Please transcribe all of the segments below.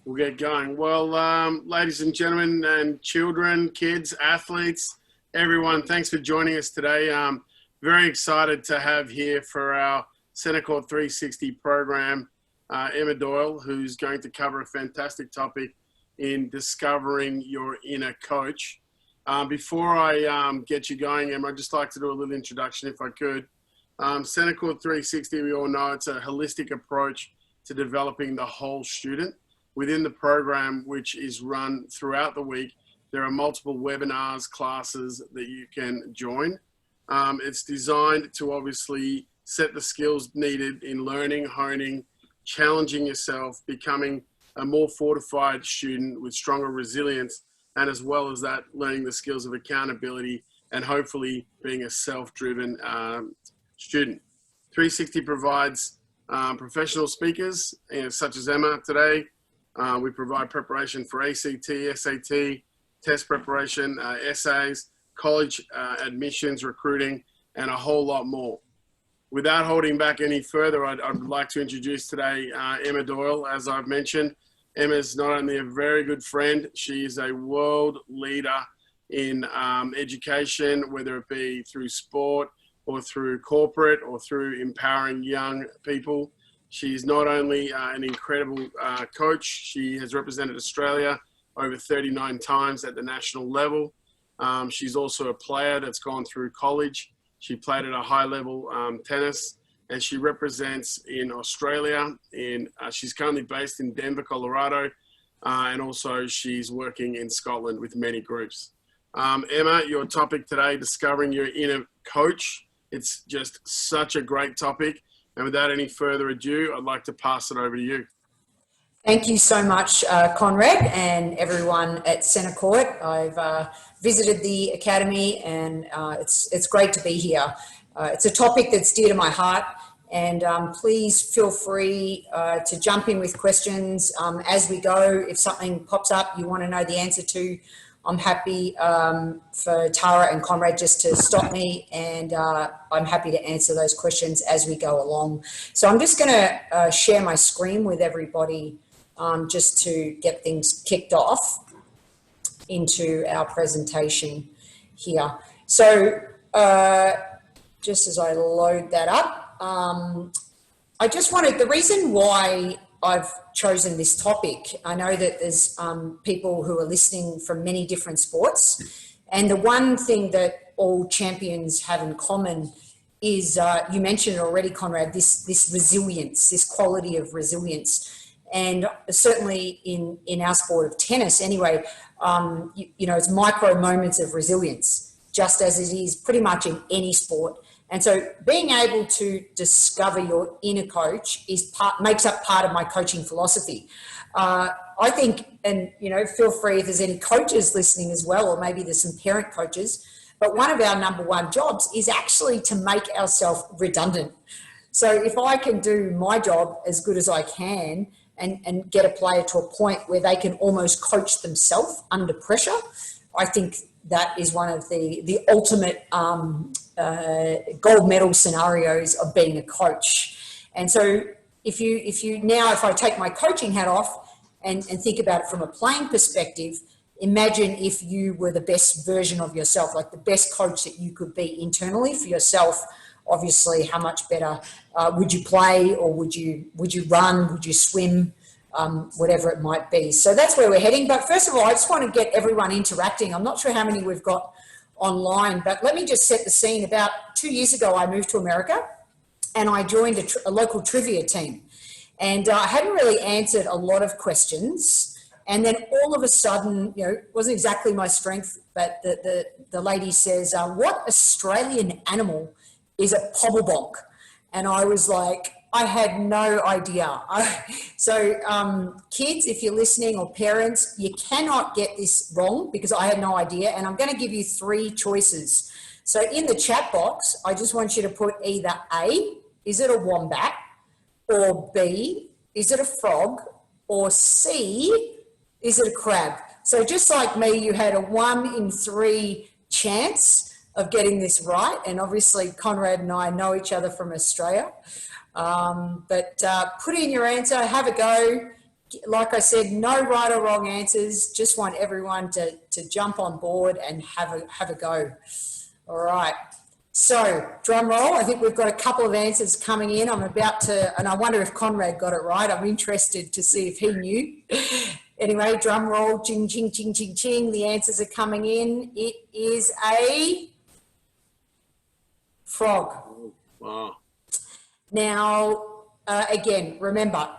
We'll get going. Well, ladies and gentlemen and children, kids, athletes, everyone, thanks for joining us today. Very excited to have here for our Centercourt 360 program, Emma Doyle, who's going to cover a fantastic topic in discovering your inner coach. Before I get you going, Emma, I'd just like to do a little introduction if I could. Centercourt 360, we all know it's a holistic approach to developing the whole student. Within the program, which is run throughout the week, there are multiple webinars, classes that you can join. It's designed to obviously set the skills needed in learning, honing, challenging yourself, becoming a more fortified student with stronger resilience, and as well as that, learning the skills of accountability and hopefully being a self-driven student. 360 provides professional speakers, such as Emma today. We provide preparation for ACT, SAT, test preparation, essays, college admissions, recruiting, and a whole lot more. Without holding back any further, I'd like to introduce today Emma Doyle. As I've mentioned, Emma's not only a very good friend, she is a world leader in education, whether it be through sport or through corporate or through empowering young people. She's not only an incredible coach, she has represented Australia over 39 times at the national level. She's also a player that's gone through college. She played at a high level tennis, and she represents in Australia. She's currently based in Denver, Colorado, and also she's working in Scotland with many groups. Emma, your topic today, discovering your inner coach. It's just such a great topic. And without any further ado, I'd like to pass it over to you. Thank you so much, Conrad, and everyone at Centercourt. I've visited the Academy, and it's great to be here. It's a topic that's dear to my heart, and please feel free to jump in with questions as we go. If something pops up you want to know the answer to, I'm happy for Tara and Conrad just to stop me, and I'm happy to answer those questions as we go along. So I'm just going to share my screen with everybody just to get things kicked off into our presentation here. So just as I load that up, I just wanted, the reason why I've chosen this topic, I know that there's people who are listening from many different sports, and the one thing that all champions have in common is, you mentioned it already, Conrad, this resilience, this quality of resilience. And certainly in our sport of tennis anyway, you know, it's micro moments of resilience, just as it is pretty much in any sport. And so being able to discover your inner coach makes up part of my coaching philosophy. I think, and you know, feel free if there's any coaches listening as well, or maybe there's some parent coaches, but one of our number one jobs is actually to make ourselves redundant. So if I can do my job as good as I can and get a player to a point where they can almost coach themselves under pressure, I think that is one of the ultimate gold medal scenarios of being a coach. And so if I take my coaching hat off and think about it from a playing perspective, imagine if you were the best version of yourself, like the best coach that you could be internally for yourself. Obviously, how much better would you play, or would you run, would you swim, whatever it might be. So that's where we're heading. But first of all, I just want to get everyone interacting. I'm not sure how many we've got online, but let me just set the scene. About 2 years ago, I moved to America, and I joined a local trivia team. And I hadn't really answered a lot of questions. And then all of a sudden, you know, it wasn't exactly my strength, but the lady says, what Australian animal is a pobblebonk? And I was like, I had no idea. So kids, if you're listening, or parents, you cannot get this wrong, because I had no idea. And I'm going to give you 3 choices. So in the chat box, I just want you to put either A, is it a wombat? Or B, is it a frog? Or C, is it a crab? So just like me, you had a 1 in 3 chance of getting this right. And obviously Conrad and I know each other from Australia. But put in your answer, have a go. like I said, no right or wrong answers. Just want everyone to jump on board and have a go. All right. So, drum roll. I think we've got a couple of answers coming in. I'm about to, and I wonder if Conrad got it right. I'm interested to see if he knew. Anyway, drum roll, ching, ching, ching, ching, ching. The answers are coming in. It is a frog. Wow. Now, again, remember,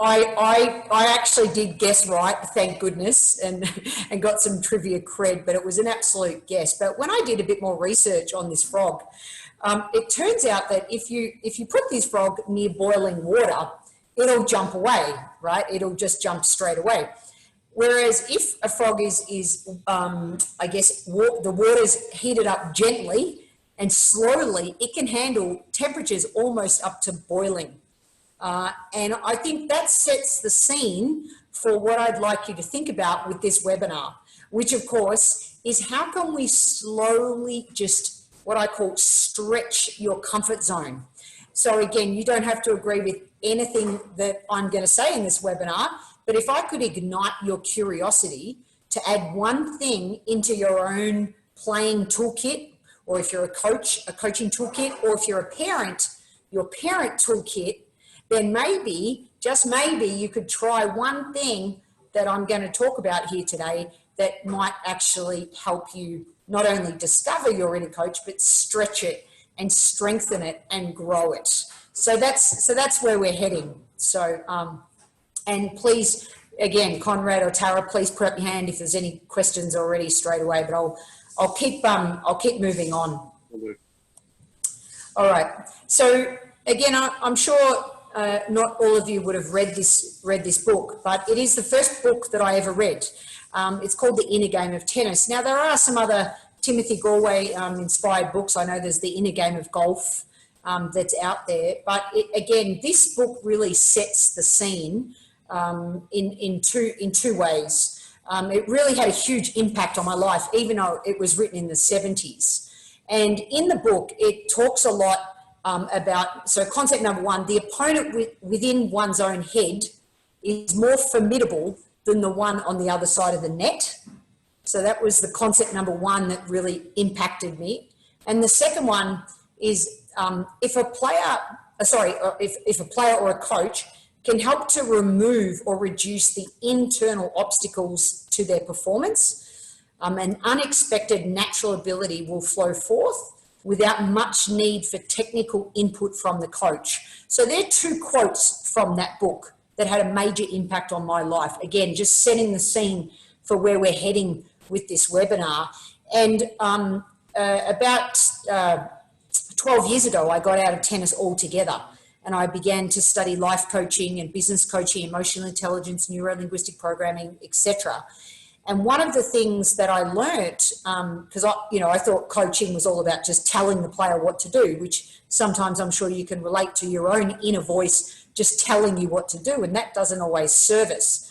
I actually did guess right, thank goodness, and got some trivia cred, but it was an absolute guess. But when I did a bit more research on this frog, it turns out that if you put this frog near boiling water, it'll jump away, right? It'll just jump straight away. Whereas if a frog is I guess, the water's heated up gently and slowly, it can handle temperatures almost up to boiling. And I think that sets the scene for what I'd like you to think about with this webinar, which of course is how can we slowly just what I call stretch your comfort zone. So again, you don't have to agree with anything that I'm going to say in this webinar, but if I could ignite your curiosity to add one thing into your own playing toolkit, or if you're a coach, a coaching toolkit, or if you're a parent, your parent toolkit, then maybe, just maybe, you could try one thing that I'm going to talk about here today that might actually help you not only discover your inner coach, but stretch it and strengthen it and grow it. So that's where we're heading. So, and please, again, Conrad or Tara, please put up your hand if there's any questions already straight away, but I'll keep moving on. All right. So again, I'm sure not all of you would have read this book, but it is the first book that I ever read. It's called The Inner Game of Tennis. Now, there are some other Timothy Galway inspired books. I know there's The Inner Game of Golf that's out there, but again, this book really sets the scene in two ways. It really had a huge impact on my life, even though it was written in the 70s. And in the book, it talks a lot about, so concept number one, the opponent within one's own head is more formidable than the one on the other side of the net. So that was the concept number one that really impacted me. And the second one is if a player or a coach can help to remove or reduce the internal obstacles to their performance, an unexpected natural ability will flow forth without much need for technical input from the coach. So there are two quotes from that book that had a major impact on my life. Again, just setting the scene for where we're heading with this webinar. And about 12 years ago, I got out of tennis altogether. And I began to study life coaching and business coaching, emotional intelligence, neuro-linguistic programming, etc. And one of the things that I learnt, because I thought coaching was all about just telling the player what to do, which sometimes I'm sure you can relate to your own inner voice just telling you what to do, and that doesn't always serve us.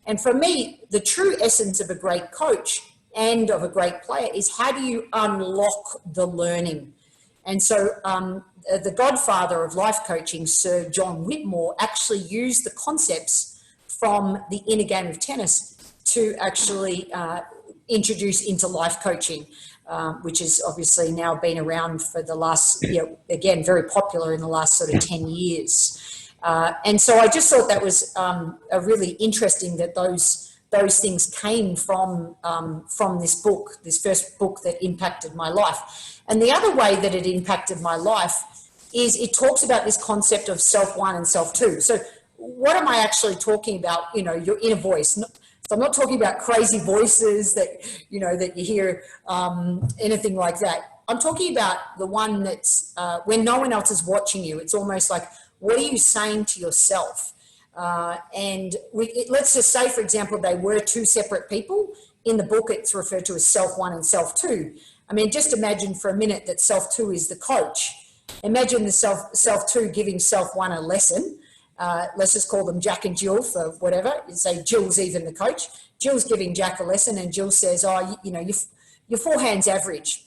And for me, the true essence of a great coach and of a great player is how do you unlock the learning? And so the godfather of life coaching, Sir John Whitmore, actually used the concepts from The Inner Game of Tennis to actually introduce into life coaching, which has obviously now been around for the last, again, very popular in the last sort of 10 years. And so I just thought that was a really interesting that those things came from this book, this first book that impacted my life. And the other way that it impacted my life is it talks about this concept of self one and self two. So what am I actually talking about? Your inner voice. So I'm not talking about crazy voices that you hear, anything like that. I'm talking about the one that's when no one else is watching you. It's almost like, what are you saying to yourself? Let's just say, for example, they were two separate people. In the book, it's referred to as self one and self two. I mean, just imagine for a minute that self two is the coach. Imagine the self two giving self one a lesson. Let's just call them Jack and Jill for whatever. Say Jill's even the coach. Jill's giving Jack a lesson, and Jill says, your forehand's average.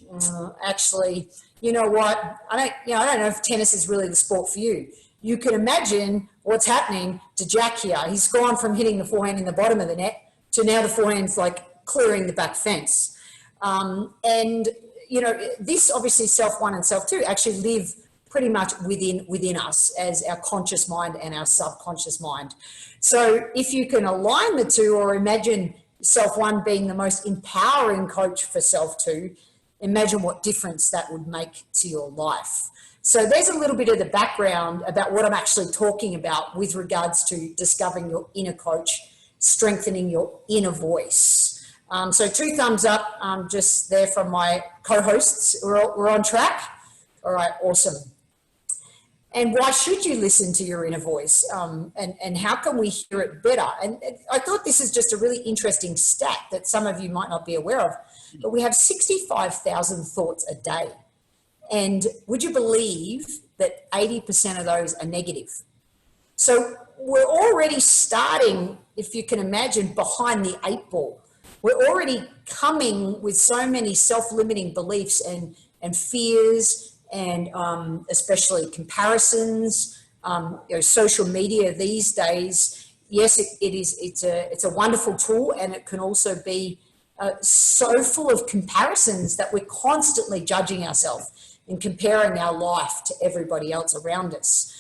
Actually, you know what? I don't know if tennis is really the sport for you. you can imagine what's happening to Jack here. He's gone from hitting the forehand in the bottom of the net to now the forehand's like clearing the back fence. And, you know, this obviously self one and self two actually live pretty much within us as our conscious mind and our subconscious mind. So if you can align the two, or imagine self one being the most empowering coach for self two, imagine what difference that would make to your life. So there's a little bit of the background about what I'm actually talking about with regards to discovering your inner coach, strengthening your inner voice. So 2 thumbs up just there from my co-hosts. We're on track. All right, awesome. And why should you listen to your inner voice? And how can we hear it better? And I thought this is just a really interesting stat that some of you might not be aware of, but we have 65,000 thoughts a day. And would you believe that 80% of those are negative? So we're already starting, if you can imagine, behind the 8 ball. We're already coming with so many self-limiting beliefs and fears, and especially comparisons. You know, social media these days, yes, it's a wonderful tool, and it can also be so full of comparisons that we're constantly judging ourselves and comparing our life to everybody else around us,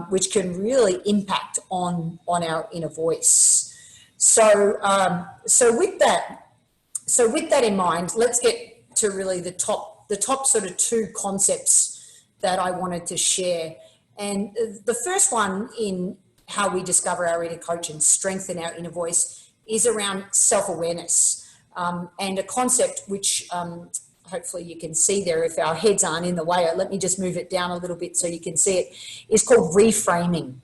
which can really impact on our inner voice. So with that in mind, let's get to really the top sort of 2 concepts that I wanted to share. And the first one in how we discover our inner coach and strengthen our inner voice is around self-awareness, and a concept which hopefully you can see there if our heads aren't in the way. Let me just move it down a little bit so you can see it. Is called reframing.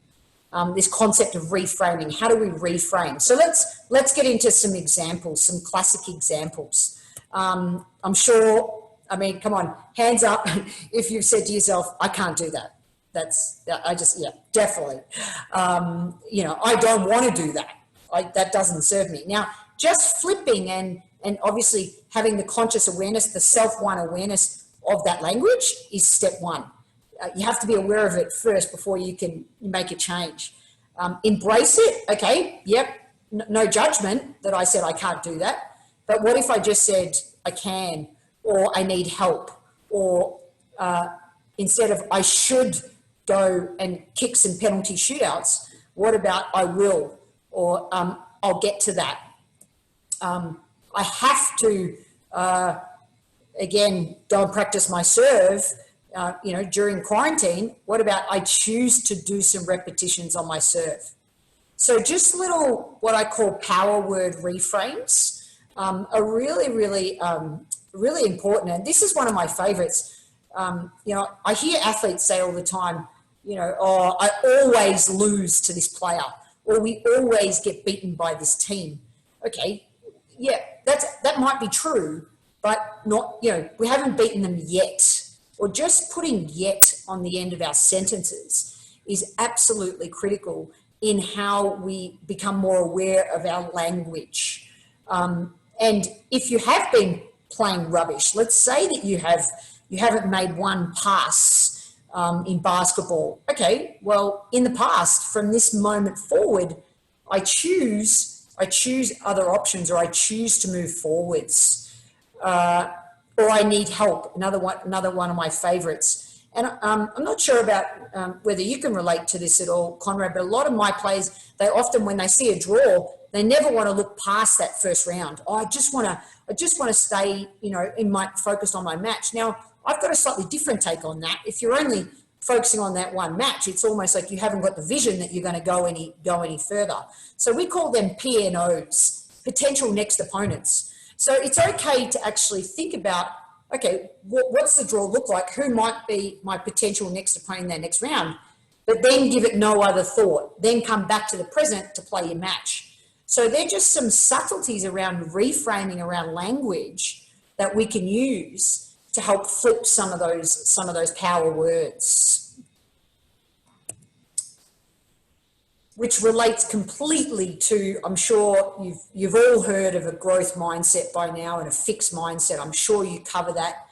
This concept of reframing. How do we reframe? So let's get into some examples, some classic examples. I'm sure, I mean, come on, hands up if you've said to yourself, I can't do that. Yeah, definitely. You know, I don't want to do that. That doesn't serve me. Now, just flipping and obviously having the conscious awareness, the self-one awareness of that language is step 1. You have to be aware of it first before you can make a change. Embrace it. Okay, yep, no judgment that I said I can't do that. But what if I just said I can, or I need help, or instead of I should go and kick some penalty shootouts, what about I will, or I'll get to that. I have to, again, go and practice my serve. You know, during quarantine, what about I choose to do some repetitions on my serve? So just little, what I call power word reframes are really, really, really important. And this is one of my favorites. You know, I hear athletes say all the time, you know, oh, I always lose to this player, or we always get beaten by this team. Okay, yeah, that might be true, but not, you know, we haven't beaten them yet. Or just putting yet on the end of our sentences is absolutely critical in how we become more aware of our language. And if you have been playing rubbish, let's say that you haven't made one pass in basketball. Okay, well, in the past, from this moment forward, I choose other options, or I choose to move forwards. Or I need help, another one of my favorites. And I'm not sure about whether you can relate to this at all, Conrad, but a lot of my players, they often, when they see a draw, they never want to look past that first round. Oh, I just want to stay, you know, focused on my match. Now, I've got a slightly different take on that. If you're only focusing on that one match, it's almost like you haven't got the vision that you're going to go any further. So we call them PNOs, potential next opponents. So it's okay to actually think about, okay, what's the draw look like? Who might be my potential next opponent in that next round? But then give it no other thought. Then come back to the present to play your match. So they're just some subtleties around reframing around language that we can use to help flip some of those power words, which relates completely to, I'm sure you've all heard of a growth mindset by now and a fixed mindset. I'm sure you cover that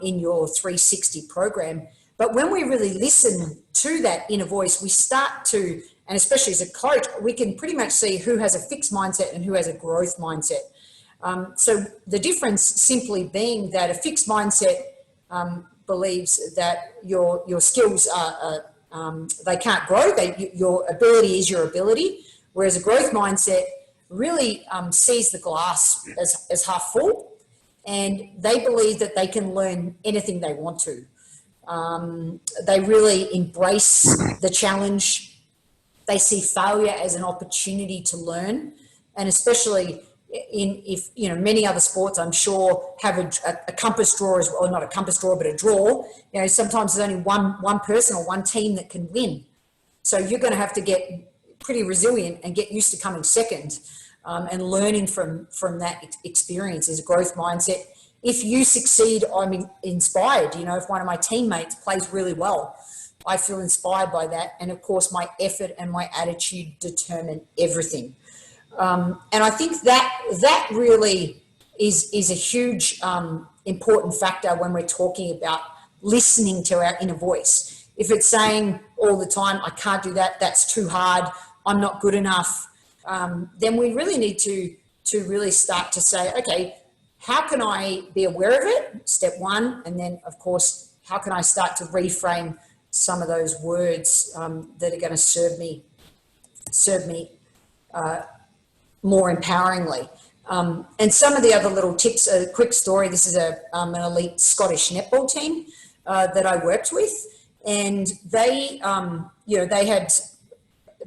in your 360 program. But when we really listen to that inner voice, we start to, and especially as a coach, we can pretty much see who has a fixed mindset and who has a growth mindset. So the difference simply being that a fixed mindset believes that your skills are they can't grow. Your ability is your ability, whereas a growth mindset really sees the glass as half full, and they believe that they can learn anything they want to. They really embrace the challenge. They see failure as an opportunity to learn, and especially if many other sports, I'm sure, have a compass draw, or not a compass draw, but a draw. Sometimes there's only one person or one team that can win. So you're going to have to get pretty resilient and get used to coming second, and learning from that experience is a growth mindset. If you succeed, I'm inspired. If one of my teammates plays really well, I feel inspired by that. And of course, my effort and my attitude determine everything. And I think that really is a huge important factor when we're talking about listening to our inner voice. If it's saying all the time, I can't do that, that's too hard, I'm not good enough, then we really need to really start to say, okay, how can I be aware of it? Step one. And then, of course, how can I start to reframe some of those words that are going to serve me more empoweringly. And some of the other little tips, a quick story. This is an elite Scottish netball team that I worked with, and they had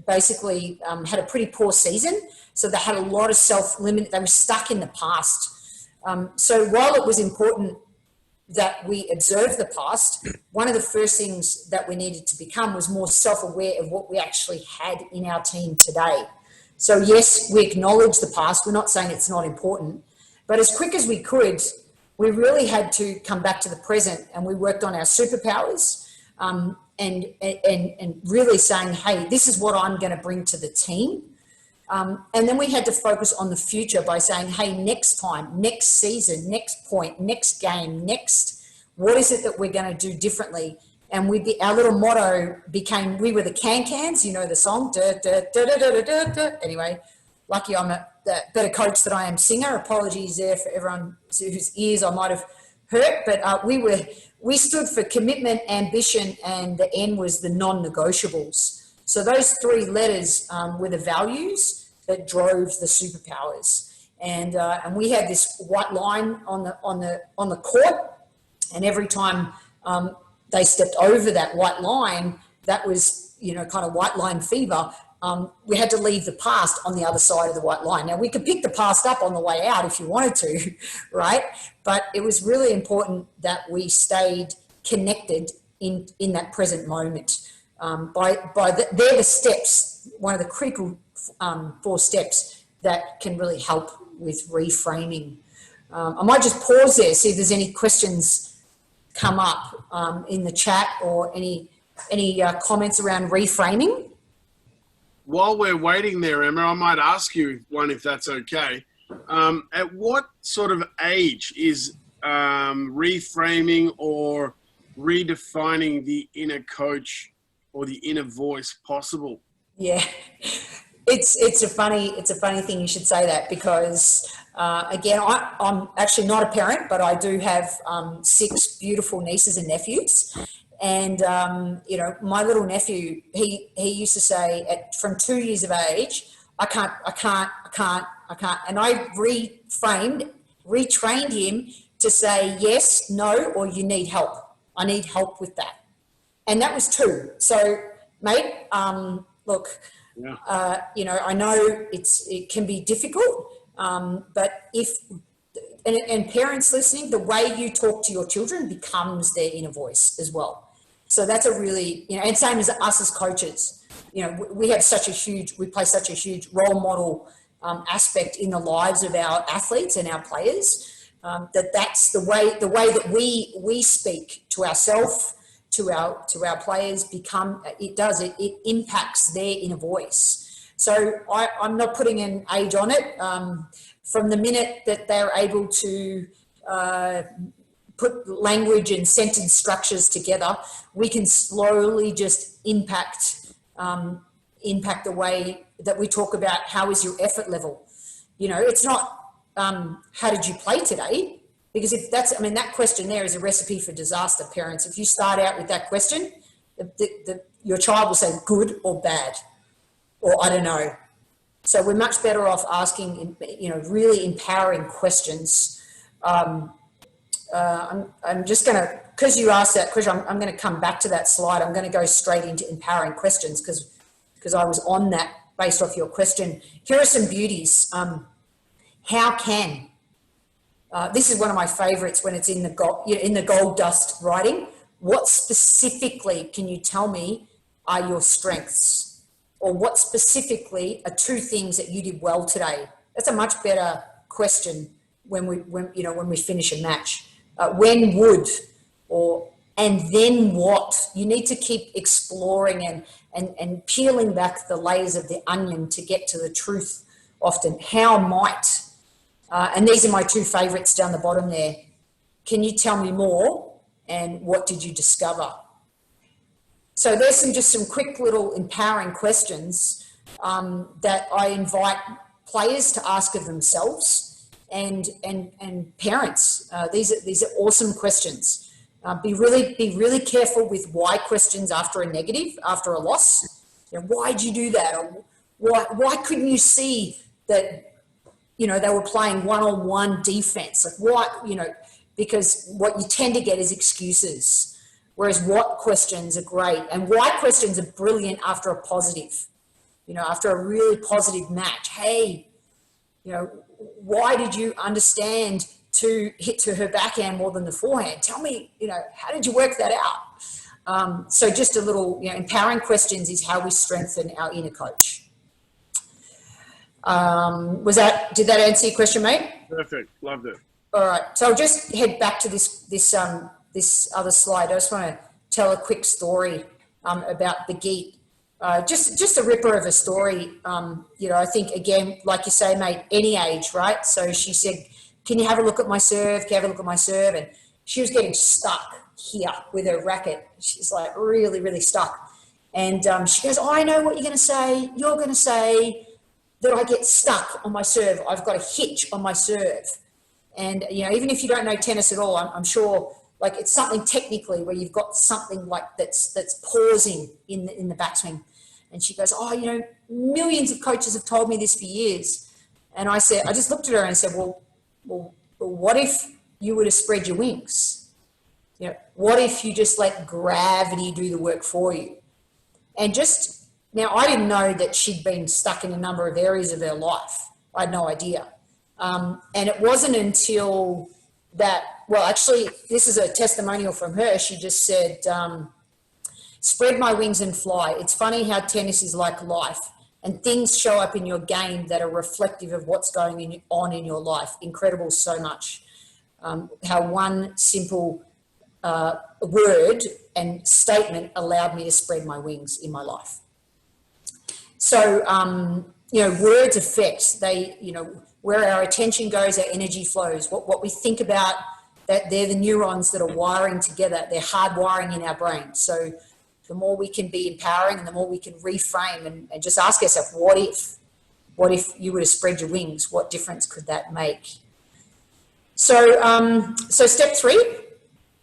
basically had a pretty poor season. So they had a lot of self-limit. They were stuck in the past. So while it was important that we observe the past, one of the first things that we needed to become was more self-aware of what we actually had in our team today. So yes, we acknowledge the past. We're not saying it's not important, but as quick as we could, we really had to come back to the present, and we worked on our superpowers, and really saying, hey, this is what I'm going to bring to the team. And then we had to focus on the future by saying, hey, next time, next season, next point, next game, what is it that we're going to do differently? And our little motto became, we were the can-cans, the song. Anyway, lucky I'm a better coach than I am singer. Apologies there for everyone whose ears I might have hurt. But we stood for commitment, ambition, and the N was the non-negotiables. So those three letters were the values that drove the superpowers. And we had this white line on the court, and every time they stepped over that white line, that was, kind of white line fever. We had to leave the past on the other side of the white line. Now, we could pick the past up on the way out if you wanted to, right? But it was really important that we stayed connected in that present moment. They're the steps, one of the critical 4 steps that can really help with reframing. I might just pause there, see if there's any questions come up in the chat, or any comments around reframing. While we're waiting there, Emma, I might ask you one, if that's okay. At what sort of age is reframing or redefining the inner coach or the inner voice possible? Yeah, it's a funny thing you should say that, because again, I'm actually not a parent, but I do have 6 beautiful nieces and nephews. And, my little nephew, he used to say from 2 years of age, I can't. And I retrained him to say yes, no, or you need help. I need help with that. And that was 2. So, mate, look, yeah. I know it can be difficult, but and parents listening, the way you talk to your children becomes their inner voice as well. So that's a really, and same as us as coaches, we play such a huge role model aspect in the lives of our athletes and our players, that's the way that we speak to ourselves, to our players it impacts their inner voice. So I'm not putting an age on it. From the minute that they're able to put language and sentence structures together, we can slowly just impact the way that we talk about how is your effort level. You know, it's not how did you play today? Because if that's, I mean, that question there is a recipe for disaster, parents. If you start out with that question, your child will say good or bad, or I don't know. So we're much better off asking, you know, really empowering questions. I'm just going to, because you asked that question, I'm going to come back to that slide. I'm going to go straight into empowering questions because I was on that based off your question. Here are some beauties. How can, this is one of my favorites when it's in the gold dust writing. What specifically can you tell me are your strengths? Or what specifically are two things that you did well today? That's a much better question when we finish a match. When would, or and then what? You need to keep exploring and peeling back the layers of the onion to get to the truth often. How might, and these are my two favorites down the bottom there. Can you tell me more? And what did you discover? So there's just some quick little empowering questions that I invite players to ask of themselves and parents. These are awesome questions. Be really careful with why questions after a negative, after a loss. You know, why'd you do that? Or why couldn't you see that, you know, they were playing one-on-one defense? Like what, you know, because what you tend to get is excuses. Whereas what questions are great, and why questions are brilliant after a positive, you know, after a really positive match. Hey, you know, why did you understand to hit to her backhand more than the forehand? Tell me, you know, how did you work that out? So just a little, you know, empowering questions is how we strengthen our inner coach. Did that answer your question, mate? Perfect. Loved it. All right. So I'll just head back to this other slide. I just want to tell a quick story about Begeet. Just a ripper of a story. You know, I think, again, like you say, mate, any age, right? So she said, can you have a look at my serve? Can you have a look at my serve? And she was getting stuck here with her racket. She's like really, really stuck. And she goes, oh, I know what you're going to say. You're going to say that I get stuck on my serve. I've got a hitch on my serve. And, you know, even if you don't know tennis at all, I'm sure, like, it's something technically where you've got something like that's pausing in the backswing. And she goes, oh, you know, millions of coaches have told me this for years. And I just looked at her and said, well, what if you were to spread your wings? You know, what if you just let gravity do the work for you? And just, now I didn't know that she'd been stuck in a number of areas of her life. I had no idea. And it wasn't until that, well, actually, this is a testimonial from her. She just said, spread my wings and fly. It's funny how tennis is like life, and things show up in your game that are reflective of what's going on in your life. Incredible so much. How one simple word and statement allowed me to spread my wings in my life. So, you know, words affect, they, you know, where our attention goes, our energy flows. What we think about, that they're the neurons that are wiring together. They're hardwiring in our brain. So the more we can be empowering and the more we can reframe and just ask ourselves, what if you were to spread your wings? What difference could that make? So, so step 3,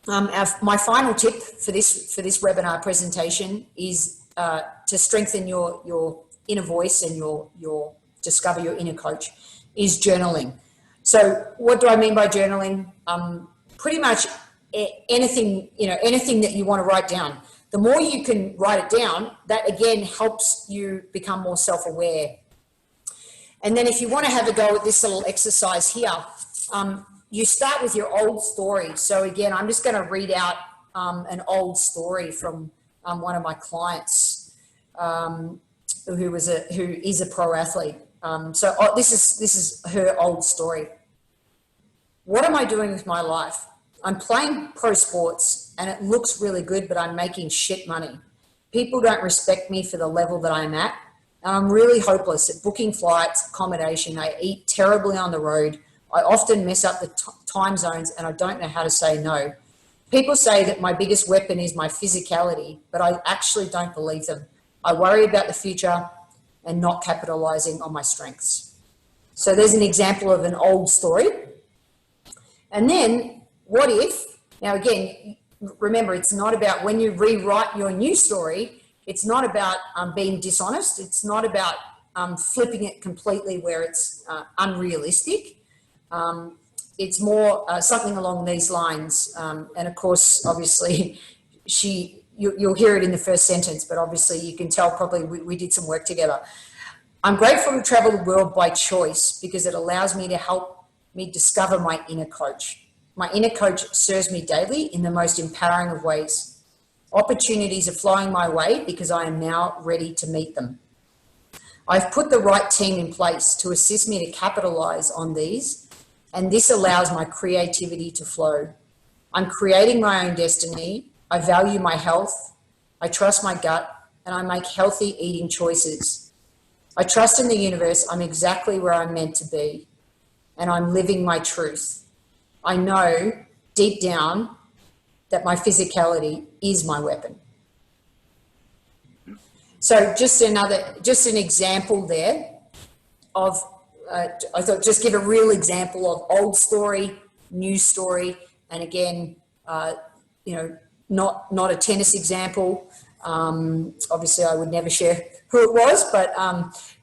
my final tip for this webinar presentation is to strengthen your inner voice and your discover your inner coach, is journaling. So what do I mean by journaling? Pretty much anything, you know, anything that you want to write down. The more you can write it down, that again helps you become more self-aware. And then if you want to have a go at this little exercise here, you start with your old story. So again, I'm just going to read out an old story from one of my clients who is a pro athlete. So this is her old story. What am I doing with my life? I'm playing pro sports and it looks really good, but I'm making shit money. People don't respect me for the level that I'm at. And I'm really hopeless at booking flights, accommodation. I eat terribly on the road. I often mess up the time zones and I don't know how to say no. People say that my biggest weapon is my physicality, but I actually don't believe them. I worry about the future and not capitalizing on my strengths. So there's an example of an old story. And then what if, now again, remember, it's not about when you rewrite your new story, it's not about being dishonest. It's not about flipping it completely where it's unrealistic. It's more something along these lines. And of course, obviously, you'll hear it in the first sentence, but obviously you can tell probably we did some work together. I'm grateful to travel the world by choice because it allows me to help me discover my inner coach. My inner coach serves me daily in the most empowering of ways. Opportunities are flowing my way because I am now ready to meet them. I've put the right team in place to assist me to capitalize on these, and this allows my creativity to flow. I'm creating my own destiny. I value my health. I trust my gut, and I make healthy eating choices. I trust in the universe. I'm exactly where I'm meant to be, and I'm living my truth. I know deep down that my physicality is my weapon. So just an example there of, I thought just give a real example of old story, new story, and again, not a tennis example. Obviously I would never share who it was, but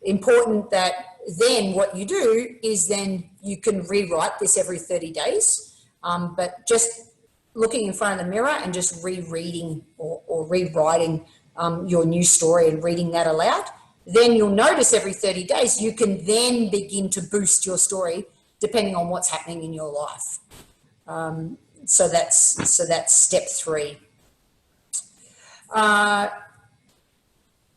important that then what you do is then you can rewrite this every 30 days, but just looking in front of the mirror and just rereading or rewriting your new story and reading that aloud, then you'll notice every 30 days you can then begin to boost your story depending on what's happening in your life. So that's step 3.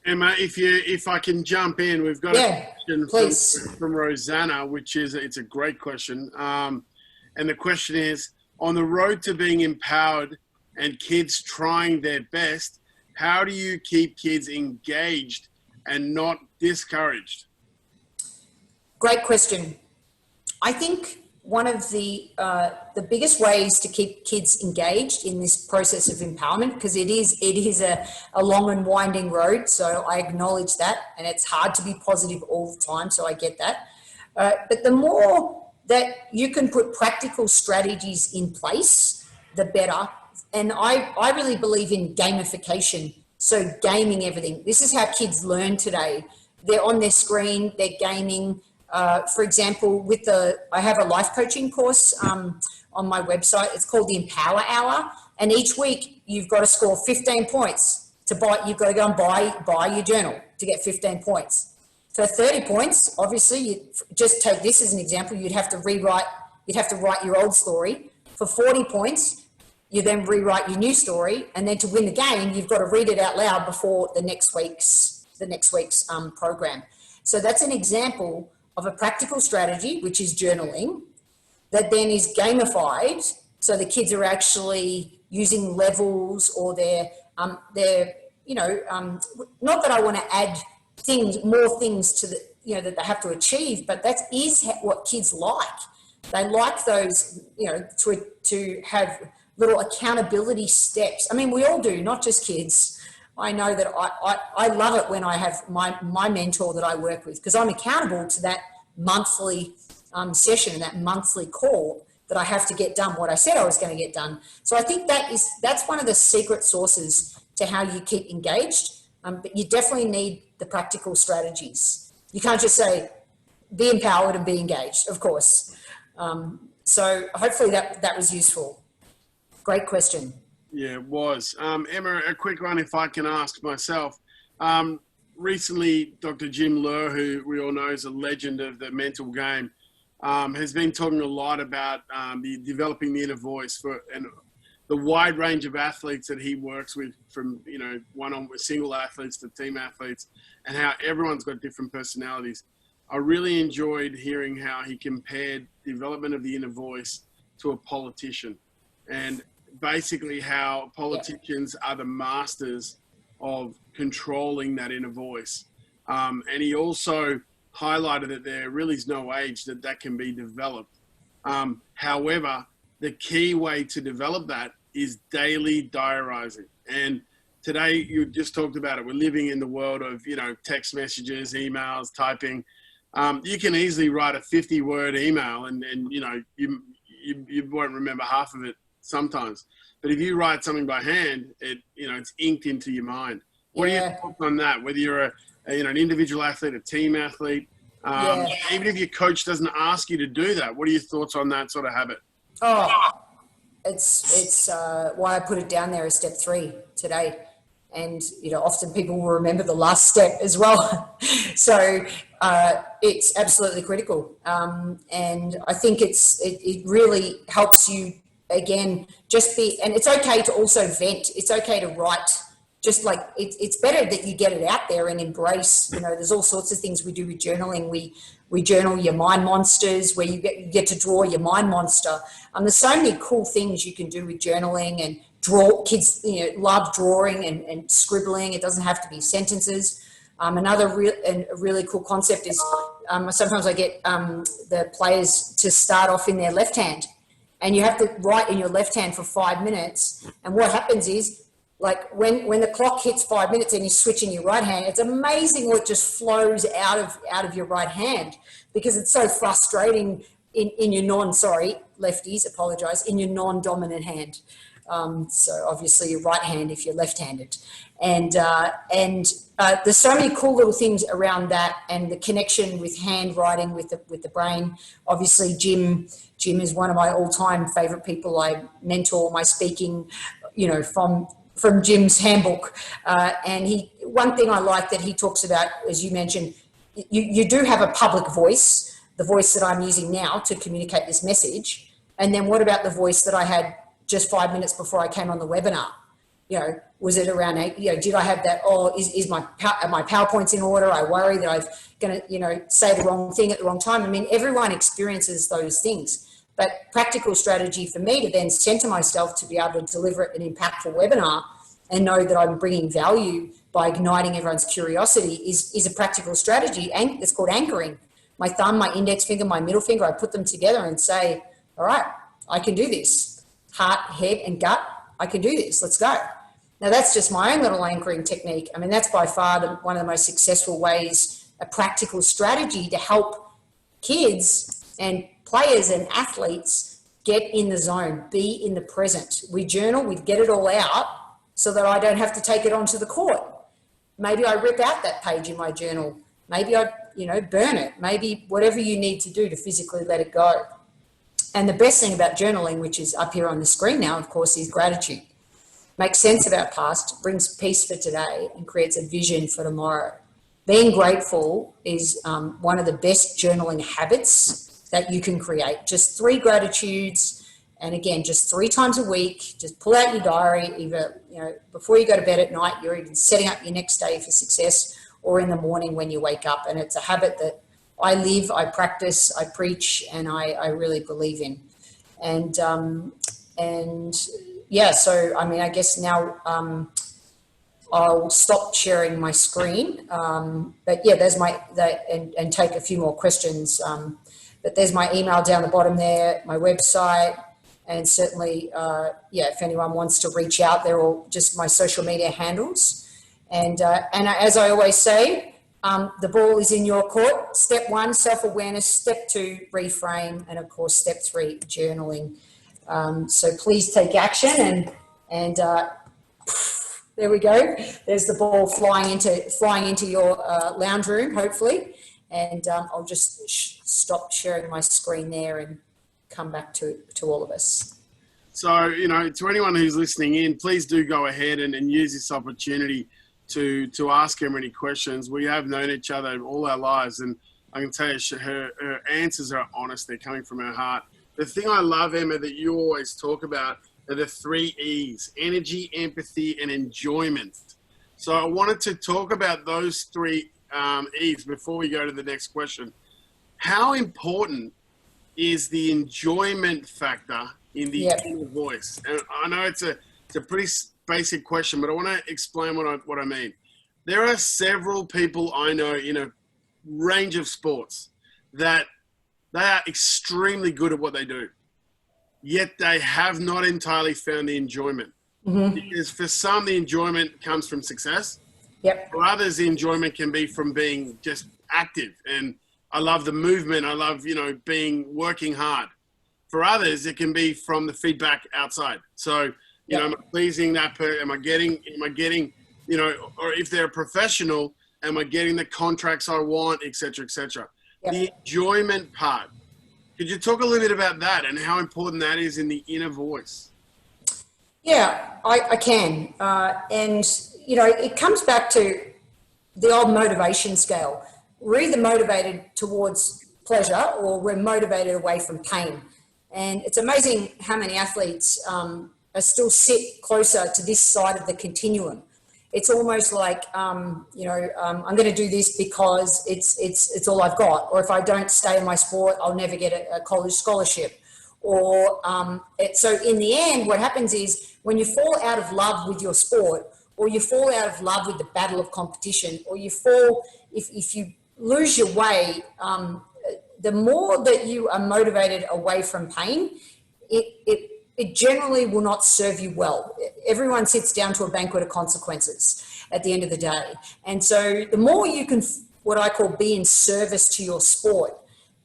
Emma, if I can jump in, we've got a question from Rosanna, which is, it's a great question. And the question is, on the road to being empowered and kids trying their best, how do you keep kids engaged and not discouraged? Great question. I think one of the biggest ways to keep kids engaged in this process of empowerment, because it is a long and winding road, so I acknowledge that, and it's hard to be positive all the time, so I get that. But the more that you can put practical strategies in place, the better. And I really believe in gamification, so gaming everything. This is how kids learn today. They're on their screen, they're gaming. For example, I have a life coaching course on my website. It's called the Empower Hour. And each week you've got to score 15 points to buy. You've got to go and buy your journal to get 15 points. For 30 points, obviously, you just take this as an example. You'd have to write your old story. For 40 points, you then rewrite your new story. And then to win the game, you've got to read it out loud before the next week's program. So that's an example of a practical strategy, which is journaling, that then is gamified. So the kids are actually using levels, or they're not that I want to add more things to that they have to achieve, but that is what kids like. They like those, to have little accountability steps. I mean, we all do, not just kids. I know that I love it when I have my mentor that I work with, because I'm accountable to that monthly session, that monthly call that I have to get done what I said I was going to get done. So I think that's one of the secret sources to how you keep engaged. But you definitely need the practical strategies. You can't just say, be empowered and be engaged, of course. So hopefully that was useful. Great question. Yeah, it was. Emma, a quick one if I can ask myself. Recently, Dr. Jim Loehr, who we all know is a legend of the mental game, has been talking a lot about developing the inner voice and the wide range of athletes that he works with, from one-on single athletes to team athletes, and how everyone's got different personalities. I really enjoyed hearing how he compared development of the inner voice to a politician, and basically how politicians are the masters of controlling that inner voice. And he also highlighted that there really is no age that can be developed. However, the key way to develop that is daily diarizing. And today, you just talked about it. We're living in the world of, you know, text messages, emails, typing. You can easily write a 50-word email and you know, you won't remember half of it sometimes. But if you write something by hand, you know, it's inked into your mind. What are your thoughts on that? Whether you're an individual athlete, a team athlete, even if your coach doesn't ask you to do that, what are your thoughts on that sort of habit? Oh, it's why I put it down there as step 3 today. And, you know, often people will remember the last step as well. So it's absolutely critical. And I think it really helps you, again, and it's okay to also vent. It's okay to write. Just like it's better that you get it out there and embrace, you know, there's all sorts of things we do with journaling. We journal your mind monsters, where you get to draw your mind monster. There's so many cool things you can do with journaling, and kids, you know, love drawing and scribbling. It doesn't have to be sentences. Another really cool concept is sometimes I get the players to start off in their left hand, and you have to write in your left hand for 5 minutes. And what happens is, like when the clock hits 5 minutes and you switch in your right hand, it's amazing what just flows out of your right hand, because it's so frustrating in your lefties, apologize, in your non-dominant hand. So obviously your right hand if you're left-handed. And there's so many cool little things around that, and the connection with handwriting with the brain. Obviously Jim is one of my all-time favorite people. I mentor my speaking, you know, from Jim's handbook. And one thing I like that he talks about, as you mentioned, you do have a public voice, the voice that I'm using now to communicate this message. And then what about the voice that I had just 5 minutes before I came on the webinar? You know, was it around, you know, did I have that, is my PowerPoint's in order? I worry that I'm going to, you know, say the wrong thing at the wrong time. I mean, everyone experiences those things. But practical strategy for me to then center myself to be able to deliver an impactful webinar and know that I'm bringing value by igniting everyone's curiosity is a practical strategy. And it's called anchoring. My thumb, my index finger, my middle finger, I put them together and say, all right, I can do this. Heart, head, and gut, I can do this. Let's go. Now, that's just my own little anchoring technique. I mean, that's by far one of the most successful ways, a practical strategy to help kids and players and athletes get in the zone, be in the present. We journal, we get it all out so that I don't have to take it onto the court. Maybe I rip out that page in my journal. Maybe I, you know, burn it. Maybe whatever you need to do to physically let it go. And the best thing about journaling, which is up here on the screen now, of course, is gratitude. Makes sense of our past, brings peace for today, and creates a vision for tomorrow. Being grateful is one of the best journaling habits that you can create. Just 3 gratitudes, and again, just 3 times a week. Just pull out your diary, either, you know, before you go to bed at night, you're even setting up your next day for success, or in the morning when you wake up. And it's a habit that I live, I practice, I preach, and I really believe in. And yeah, so I mean, I guess now I'll stop sharing my screen. But yeah, there's and take a few more questions. But there's my email down the bottom there, my website, and certainly, yeah, if anyone wants to reach out, they're all just my social media handles. And as I always say, the ball is in your court. Step 1, self-awareness. Step 2, reframe. And of course, step 3, journaling. So please take action, and there we go. There's the ball flying into your lounge room, hopefully. And I'll just stop sharing my screen there and come back to all of us. So, you know, to anyone who's listening in, please do go ahead and use this opportunity to ask Emma any questions. We have known each other all our lives, and I can tell you her answers are honest. They're coming from her heart. The thing I love, Emma, that you always talk about are the 3 E's: energy, empathy, and enjoyment. So I wanted to talk about those 3 E's before we go to the next question. How important is the enjoyment factor in the inner voice? And I know it's a pretty basic question, but I want to explain what I mean. There are several people I know in a range of sports that They are extremely good at what they do, yet they have not entirely found the enjoyment. Because for some, the enjoyment comes from success. Yep. For others, the enjoyment can be from being just active. And I love the movement. I love, working hard. For others, it can be from the feedback outside. So, am I pleasing that person? Am I getting, or if they're a professional, am I getting the contracts I want, et cetera, et cetera. Yep. The enjoyment part. Could you talk a little bit about that and how important that is in the inner voice? Yeah, I can. And, it comes back to the old motivation scale. We're either motivated towards pleasure or we're motivated away from pain. And it's amazing how many athletes still sit closer to this side of the continuum. It's almost like, I'm going to do this because it's all I've got. Or if I don't stay in my sport, I'll never get a college scholarship. Or so in the end, what happens is when you fall out of love with your sport, or you fall out of love with the battle of competition, or you fall, if you lose your way, the more that you are motivated away from pain, it generally will not serve you well. Everyone sits down to a banquet of consequences at the end of the day. And so the more you can, what I call, be in service to your sport,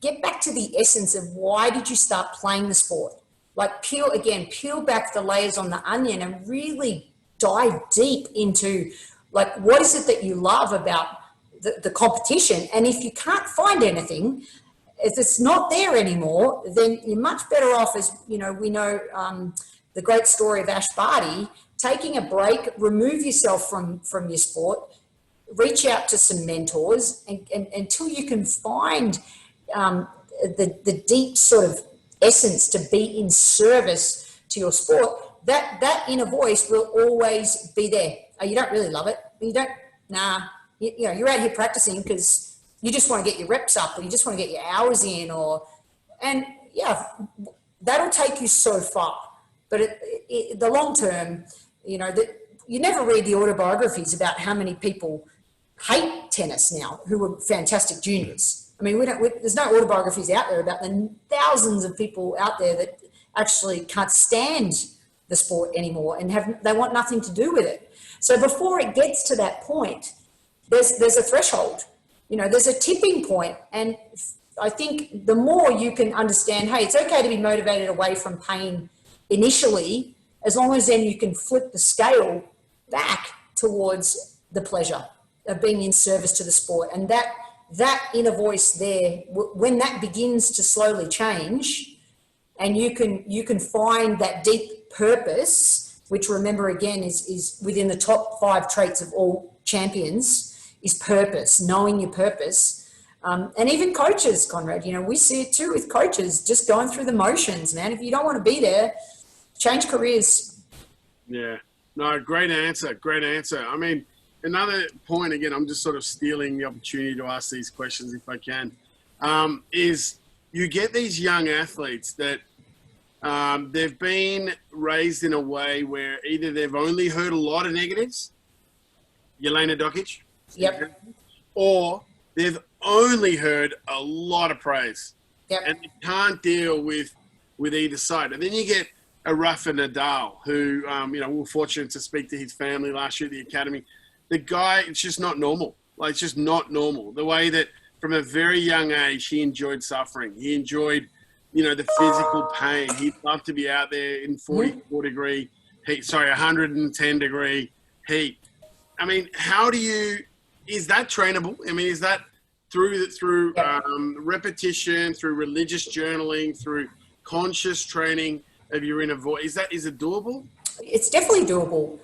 get back to the essence of why did you start playing the sport? Like peel back the layers on the onion and really dive deep into like, what is it that you love about the competition? And if you can't find anything, if it's not there anymore, then you're much better off, as we know the great story of Ash Barty, taking a break, remove yourself from your sport, reach out to some mentors and until you can find the deep sort of essence to be in service to your sport, that inner voice will always be there. Oh, you don't really love it. You're out here practicing because you just want to get your reps up, or you just want to get your hours in, that'll take you so far. But the long term, you never read the autobiographies about how many people hate tennis now who were fantastic juniors. I mean, there's no autobiographies out there about the thousands of people out there that actually can't stand the sport anymore and they want nothing to do with it. So before it gets to that point, there's a threshold. There's a tipping point, and I think the more you can understand, hey, it's okay to be motivated away from pain initially, as long as then you can flip the scale back towards the pleasure of being in service to the sport. And that inner voice there, when that begins to slowly change, and you can find that deep purpose, which, remember again, is within the top 5 traits of all champions, is purpose, knowing your purpose. And even coaches, Conrad, we see it too with coaches just going through the motions, man. If you don't want to be there, change careers. Yeah, no, great answer. I mean, another point, again, I'm just sort of stealing the opportunity to ask these questions if I can, is you get these young athletes that they've been raised in a way where either they've only heard a lot of negatives, Jelena Dokic, yep, or they've only heard a lot of praise, yep, and they can't deal with either side. And then you get a Rafa Nadal, who, we were fortunate to speak to his family last year at the academy. The guy, it's just not normal. Like, it's just not normal. The way that from a very young age, he enjoyed suffering. He enjoyed, the physical pain. He'd love to be out there in 44 degree heat, 110 degree heat. I mean, is that trainable? I mean, is that through repetition, through religious journaling, through conscious training of your inner voice? Is it doable? It's definitely doable.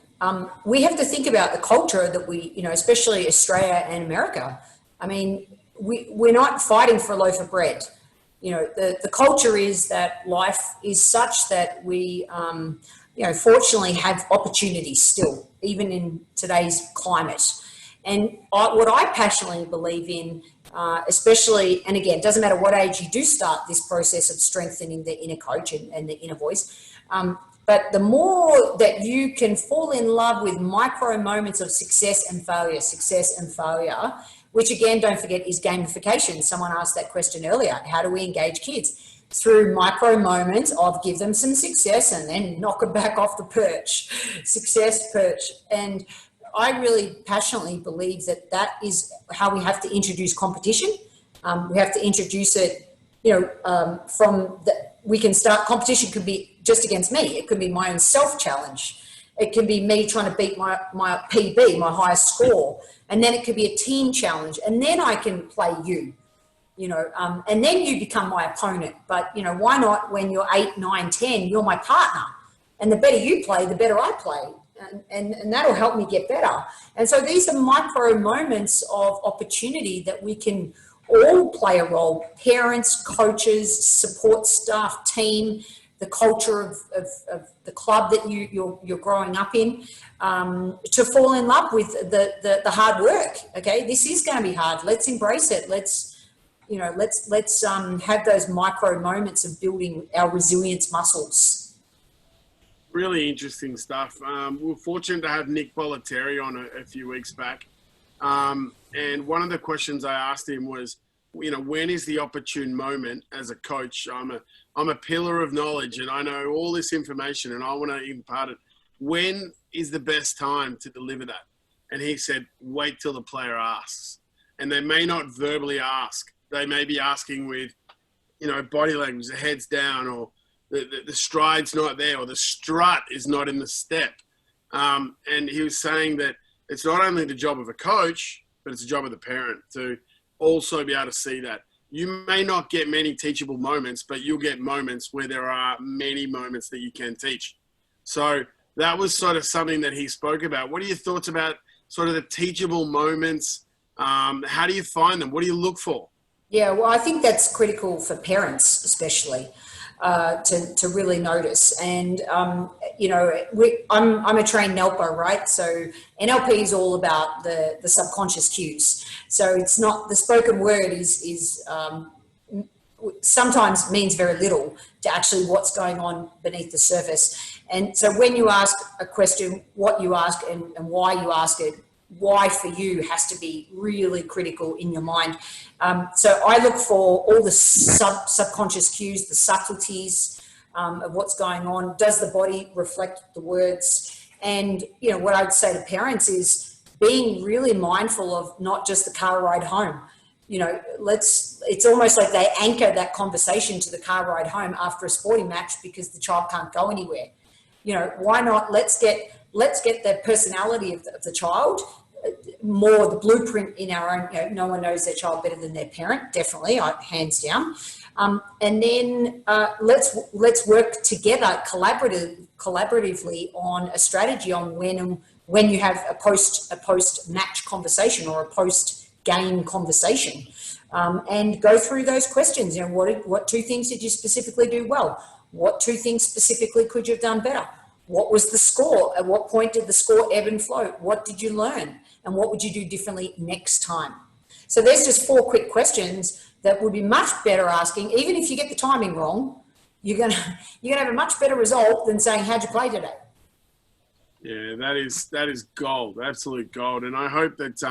We have to think about the culture that we, especially Australia and America. I mean, we're not fighting for a loaf of bread. The culture is that life is such that we, fortunately have opportunities still, even in today's climate. And what I passionately believe in, especially, and again, it doesn't matter what age you do start this process of strengthening the inner coach and the inner voice, but the more that you can fall in love with micro moments of success and failure, which again, don't forget, is gamification. Someone asked that question earlier. How do we engage kids? Through micro moments of give them some success and then knock them back off the perch, success perch. And I really passionately believe that that is how we have to introduce competition. We have to introduce it, we can start, competition could be just against me. It could be my own self-challenge. It can be me trying to beat my PB, my highest score. And then it could be a team challenge. And then I can play you. And then you become my opponent. But, why not when you're 8, 9, 10, you're my partner. And the better you play, the better I play. And that'll help me get better. And so these are micro moments of opportunity that we can all play a role. Parents, coaches, support staff, team, the culture of the club that you're growing up in, to fall in love with the hard work. Okay, this is going to be hard. Let's embrace it. Let's have those micro moments of building our resilience muscles. Really interesting stuff. We were fortunate to have Nick Bollettieri on a few weeks back. And one of the questions I asked him was, when is the opportune moment as a coach? I'm a pillar of knowledge and I know all this information and I want to impart it. When is the best time to deliver that? And he said, wait till the player asks. And they may not verbally ask. They may be asking with, body language, the head's down, or the stride's not there, or the strut is not in the step. And he was saying that it's not only the job of a coach, but it's the job of the parent to also be able to see that. You may not get many teachable moments, but you'll get moments where there are many moments that you can teach. So that was sort of something that he spoke about. What are your thoughts about sort of the teachable moments? How do you find them? What do you look for? Yeah, well, I think that's critical for parents, especially, to really notice. And, I'm a trained NLPer, right? So NLP is all about the subconscious cues. So it's not, the spoken word is sometimes means very little to actually what's going on beneath the surface. And so when you ask a question, what you ask and why you ask it, why for you has to be really critical in your mind. So I look for all the subconscious cues, the subtleties of what's going on. Does the body reflect the words? And, what I'd say to parents is being really mindful of not just the car ride home. It's almost like they anchor that conversation to the car ride home after a sporting match because the child can't go anywhere. Why not? Let's get the personality of the child, more the blueprint in our own. No one knows their child better than their parent, definitely, hands down. And then let's work together collaboratively on a strategy on when you have a post match conversation or a post game conversation, and go through those questions. What 2 things did you specifically do well? What 2 things specifically could you have done better? What was the score? At what point did the score ebb and flow? What did you learn? And what would you do differently next time? So there's just 4 quick questions that would be much better asking. Even if you get the timing wrong, you're gonna have a much better result than saying, how'd you play today? Yeah, that is gold, absolute gold. And I hope that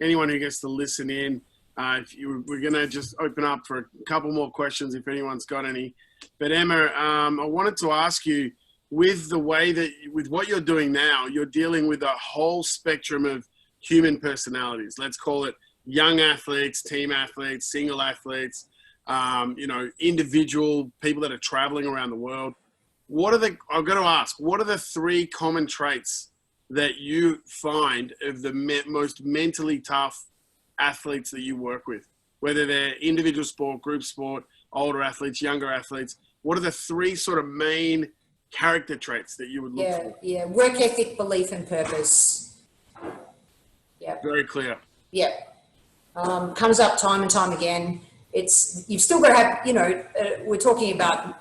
anyone who gets to listen in, we're going to just open up for a couple more questions if anyone's got any. But Emma, I wanted to ask you, with what you're doing now, you're dealing with a whole spectrum of human personalities. Let's call it young athletes, team athletes, single athletes, individual people that are traveling around the world. I've got to ask, what are the 3 common traits that you find of the most mentally tough athletes that you work with, whether they're individual sport, group sport, older athletes, younger athletes? What are the 3 sort of main character traits that you would look for? Yeah. Work ethic, belief, and purpose. Yeah. Very clear. Yeah. Comes up time and time again. You've still got to have, we're talking about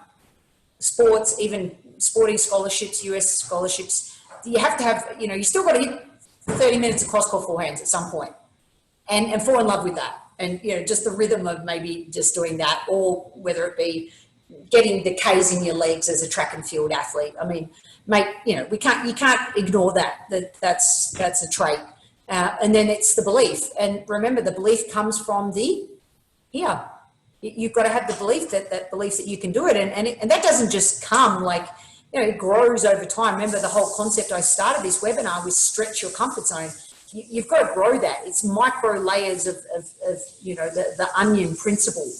sports, even sporting scholarships, US scholarships. You have to have, you still got to hit 30 minutes of cross-court forehands at some point and fall in love with that. And, just the rhythm of maybe just doing that, or whether it be getting the K's in your legs as a track and field athlete. I mean, mate, you can't ignore that. That's a trait. And then it's the belief. And remember, the belief comes from the here. You've got to have the belief that belief that you can do it. And that doesn't just come like, it grows over time. Remember the whole concept I started this webinar with stretch your comfort zone. You've got to grow that. It's micro layers of the onion principle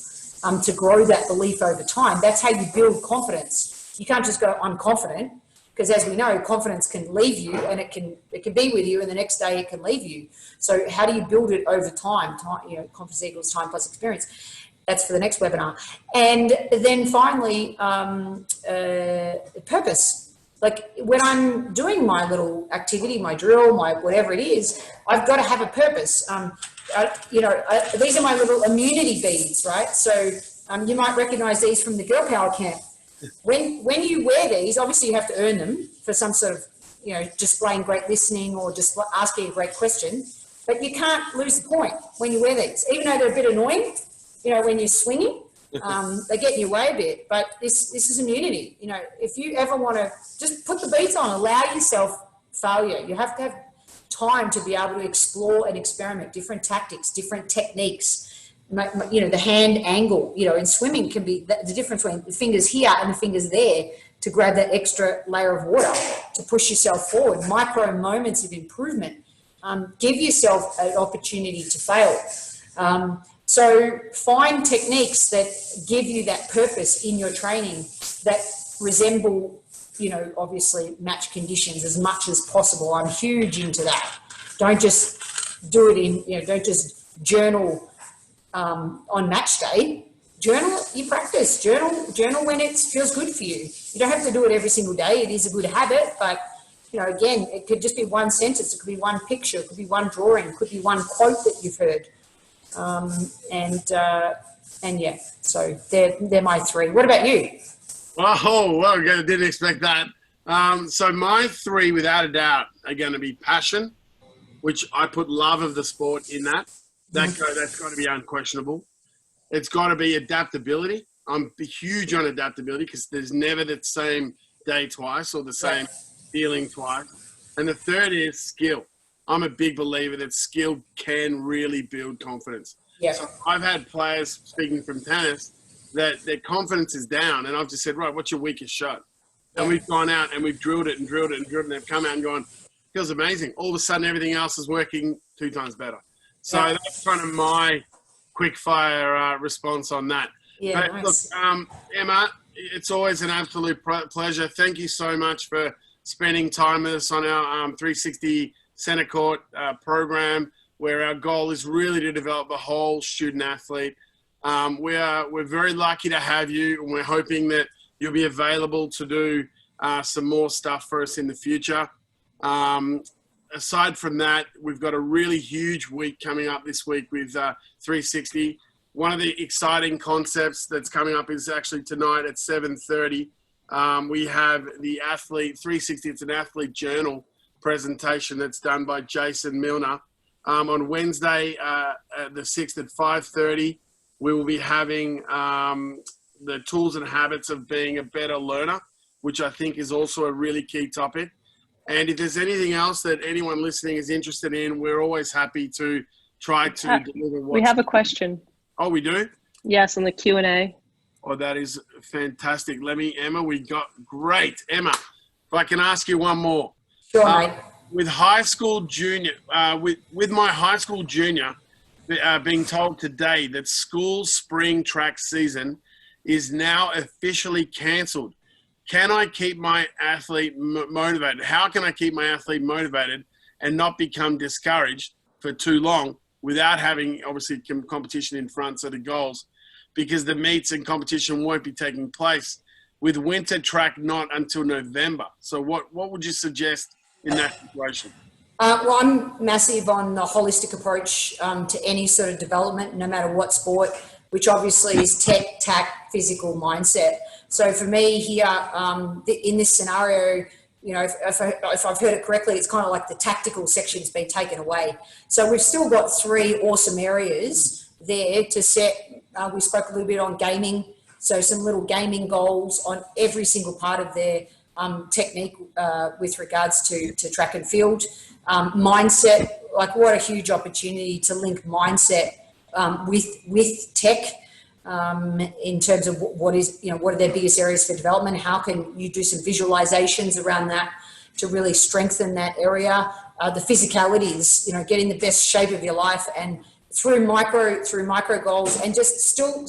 to grow that belief over time. That's how you build confidence. You can't just go, I'm confident, because as we know, confidence can leave you and it can be with you and the next day it can leave you. So how do you build it over time? Confidence equals time plus experience. That's for the next webinar. And then finally, purpose. Like when I'm doing my little activity, my drill, my whatever it is, I've got to have a purpose. These are my little immunity beads, right? So you might recognize these from the Girl Power Camp. When you wear these, obviously you have to earn them for some sort of, displaying great listening or just asking a great question. But you can't lose the point when you wear these, even though they're a bit annoying. When you're swinging, they get in your way a bit. But this is immunity. If you ever want to just put the beads on, allow yourself failure. You have to have time to be able to explore and experiment different tactics, different techniques. The hand angle, in swimming can be the difference between the fingers here and the fingers there to grab that extra layer of water, to push yourself forward. Micro moments of improvement. Give yourself an opportunity to fail. So find techniques that give you that purpose in your training that resemble, obviously match conditions as much as possible. I'm huge into that. Don't just do it don't just journal on match day. Journal your practice. Journal when it feels good for you. You don't have to do it every single day. It is a good habit, but again, it could just be one sentence. It could be one picture. It could be one drawing. It could be one quote that you've heard. So they're my three. What about you? Oh, well, I didn't expect that. So my three, without a doubt, are going to be passion, which I put love of the sport in that. That's got to be unquestionable. It's got to be adaptability. I'm huge on adaptability because there's never the same day twice or the same feeling twice. And the third is skill. I'm a big believer that skill can really build confidence. Yeah. So I've had players, speaking from tennis, that their confidence is down. And I've just said, right, what's your weakest shot? And we've gone out and we've drilled it and drilled it and drilled it. And they've come out and gone, feels amazing. All of a sudden, everything else is working 2 times better. So that's kind of my quick fire response on that. Yeah, but nice. Look, Emma, it's always an absolute pleasure. Thank you so much for spending time with us on our 360 Centercourt program, where our goal is really to develop the whole student athlete. We're very lucky to have you, and we're hoping that you'll be available to do some more stuff for us in the future. Aside from that, we've got a really huge week coming up this week with 360. One of the exciting concepts that's coming up is actually tonight at 7:30. We have the Athlete 360. It's an athlete journal presentation that's done by Jason Milner. On Wednesday, the 6th at 5:30, we will be having the tools and habits of being a better learner, which I think is also a really key topic. And if there's anything else that anyone listening is interested in, we're always happy to try to deliver. We have a question. Oh, we do? Yes, in the Q&A. Oh, that is fantastic. Emma, we got great. Emma, if I can ask you one more. Sure, mate. With high school junior, with my high school junior being told today that school spring track season is now officially cancelled, can I keep my athlete motivated? How can I keep my athlete motivated and not become discouraged for too long without having, obviously, competition in front, so the goals, because the meets and competition won't be taking place with winter track not until November. So what would you suggest in that situation? Well, I'm massive on the holistic approach to any sort of development, no matter what sport, which obviously is tech, tact, physical, mindset. So for me here, in this scenario, if I've heard it correctly, it's kind of like the tactical section's been taken away. So we've still got 3 awesome areas there to set. We spoke a little bit on gaming, so some little gaming goals on every single part of their technique with regards to track and field. Mindset, like what a huge opportunity to link mindset with tech in terms of what are their biggest areas for development. How can you do some visualizations around that to really strengthen that area? The physicalities, getting the best shape of your life, and through micro goals, and just still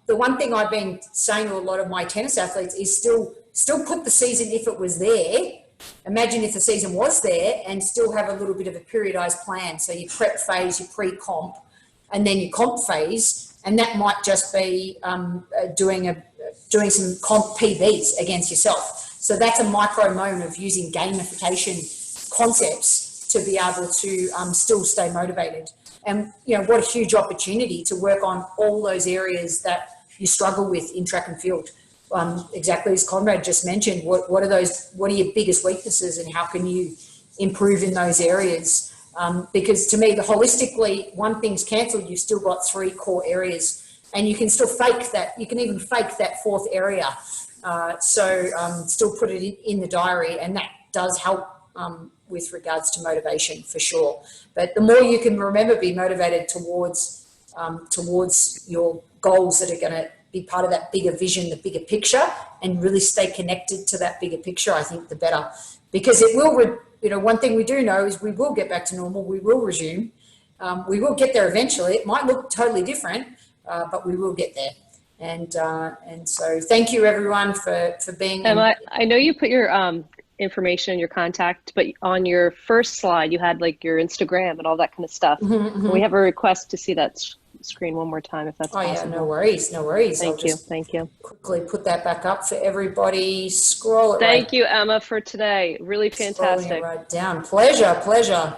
the one thing I've been saying to a lot of my tennis athletes is still put the season, if it was there, imagine if the season was there, and still have a little bit of a periodized plan. So your prep phase, your pre-comp, and then your comp phase, and that might just be doing some comp PBs against yourself. So that's a micro moment of using gamification concepts to be able to still stay motivated. And what a huge opportunity to work on all those areas that you struggle with in track and field. Exactly as Conrad just mentioned, what are your biggest weaknesses, and how can you improve in those areas? Because to me, holistically, one thing's cancelled, you've still got 3 core areas, and you can still fake that. You can even fake that 4th area. Still put it in the diary, and that does help with regards to motivation for sure. But the more you can remember, be motivated towards your goals that are going to be part of that bigger vision, the bigger picture, and really stay connected to that bigger picture, I think the better. Because it will, one thing we do know is we will get back to normal, we will resume, we will get there eventually. It might look totally different, but we will get there. And so thank you everyone for being. Emma, I know you put your information, your contact, but on your first slide, you had like your Instagram and all that kind of stuff. And we have a request to see that screen one more time, if that's possible. Yeah, no worries. Thank you. Quickly put that back up for everybody. Scroll it. Thank you, Emma, for today. Really fantastic. Scrolling it right down. Pleasure.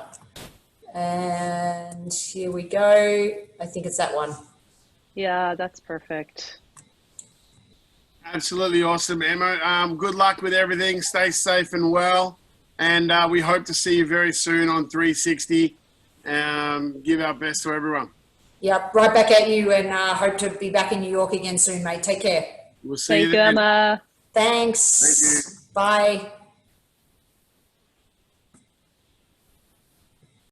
And here we go. I think it's that one. Yeah, that's perfect. Absolutely awesome, Emma. Good luck with everything. Stay safe and well. And we hope to see you very soon on 360. Give our best to everyone. Yep, right back at you, and hope to be back in New York again soon, mate. Take care. We'll see you then. Thank you, Emma. Thanks. Thank you. Bye.